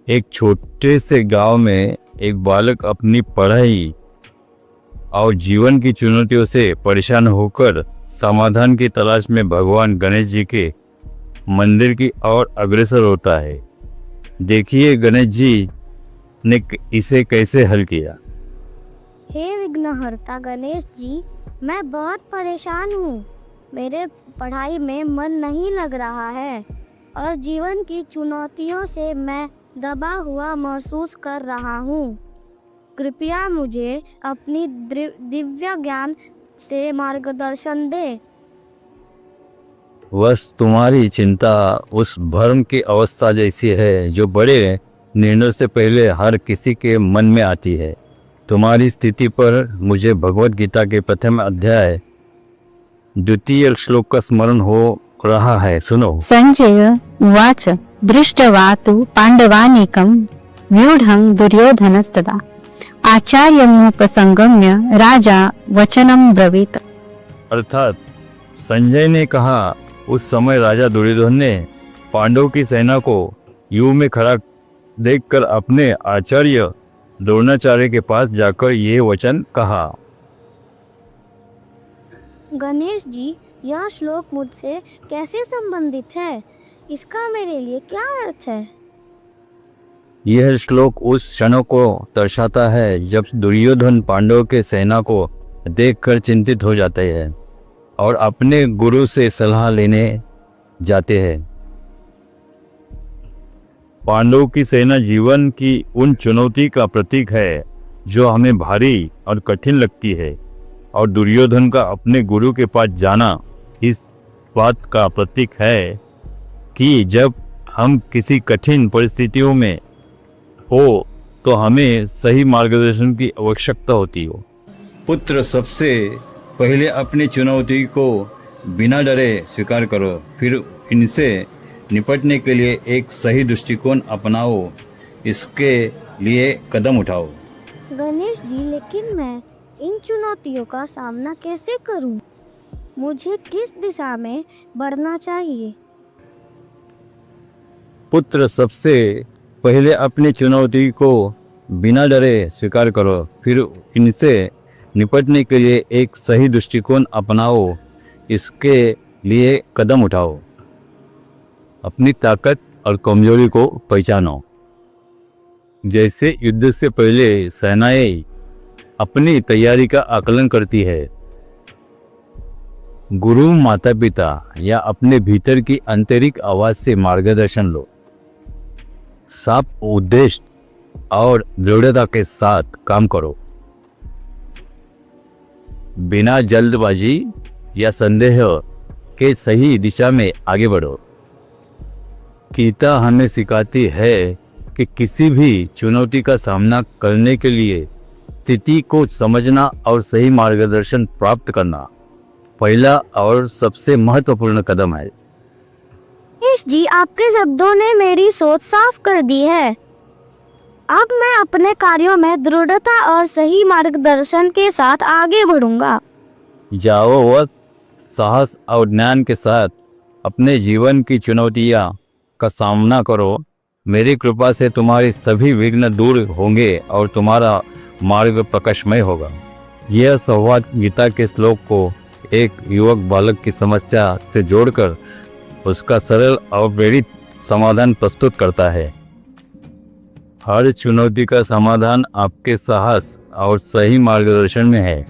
एक छोटे से गांव में एक बालक अपनी पढ़ाई और जीवन की चुनौतियों से परेशान होकर समाधान की तलाश में भगवान गणेश जी के मंदिर की ओर अग्रसर होता है। देखिए गणेश जी ने इसे कैसे हल किया। हे विघ्नहर्ता गणेश जी, मैं बहुत परेशान हूँ। मेरे पढ़ाई में मन नहीं लग रहा है और जीवन की चुनौतियों से मैं दबा हुआ महसूस कर रहा हूँ। कृपया मुझे अपनी दिव्य ज्ञान से मार्गदर्शन दे। बस तुम्हारी चिंता उस भ्रम की अवस्था जैसी है जो बड़े निर्णय से पहले हर किसी के मन में आती है। तुम्हारी स्थिति पर मुझे भगवत गीता के प्रथम अध्याय द्वितीय श्लोक का स्मरण हो रहा है, सुनो। संजय उवाच दृष्ट्वा तु पाण्डवानीकं व्यूढं दुर्योधनस्तदा आचार्यमुपसंगम्य राजा वचनं ब्रवीत। अर्थात संजय ने कहा, उस समय राजा दुर्योधन ने पांडवों की सेना को युद्ध में खड़ा देखकर अपने आचार्य द्रोणाचार्य के पास जाकर यह वचन कहा। गणेश जी, यह श्लोक मुझसे कैसे संबंधित है? इसका मेरे लिए क्या अर्थ है? यह श्लोक उस क्षणों को दर्शाता है जब दुर्योधन पांडवों के सेना को देखकर चिंतित हो जाते हैं और अपने गुरु से सलाह लेने जाते हैं। पांडवों की सेना जीवन की उन चुनौती का प्रतीक है जो हमें भारी और कठिन लगती है, और दुर्योधन का अपने गुरु के पास जाना इस बात का प्रतीक है कि जब हम किसी कठिन परिस्थितियों में हो तो हमें सही मार्गदर्शन की आवश्यकता होती हो। पुत्र, सबसे पहले अपनी चुनौती को बिना डरे स्वीकार करो, फिर इनसे निपटने के लिए एक सही दृष्टिकोण अपनाओ, इसके लिए कदम उठाओ। गणेश जी, लेकिन मैं इन चुनौतियों का सामना कैसे करूं? मुझे किस दिशा में बढ़ना चाहिए? पुत्र, सबसे पहले अपनी चुनौती को बिना डरे स्वीकार करो, फिर इनसे निपटने के लिए एक सही दृष्टिकोण अपनाओ, इसके लिए कदम उठाओ। अपनी ताकत और कमजोरी को पहचानो। जैसे युद्ध से पहले सेनाएं अपनी तैयारी का आकलन करती है, गुरु, माता पिता या अपने भीतर की आंतरिक आवाज से मार्गदर्शन लो। साफ उद्देश्य और दृढ़ता के साथ काम करो, बिना जल्दबाजी या संदेह के सही दिशा में आगे बढ़ो। गीता हमें सिखाती है कि किसी भी चुनौती का सामना करने के लिए स्थिति को समझना और सही मार्गदर्शन प्राप्त करना पहला और सबसे महत्वपूर्ण कदम है। गणेश जी, आपके शब्दों ने मेरी सोच साफ कर दी है। अब मैं अपने कार्यों में दृढ़ता और सही मार्गदर्शन के साथ आगे बढ़ूंगा। जाओ और साहस और ज्ञान के साथ अपने जीवन की चुनौतियां का सामना करो। मेरी कृपा से तुम्हारे सभी विघ्न दूर होंगे और तुम्हारा मार्ग प्रकाशमय होगा। यह संवाद गीता के श्लोक को एक युवक बालक की समस्या से जोड़कर उसका सरल और प्रेरित समाधान प्रस्तुत करता है। हर चुनौती का समाधान आपके साहस और सही मार्गदर्शन में है।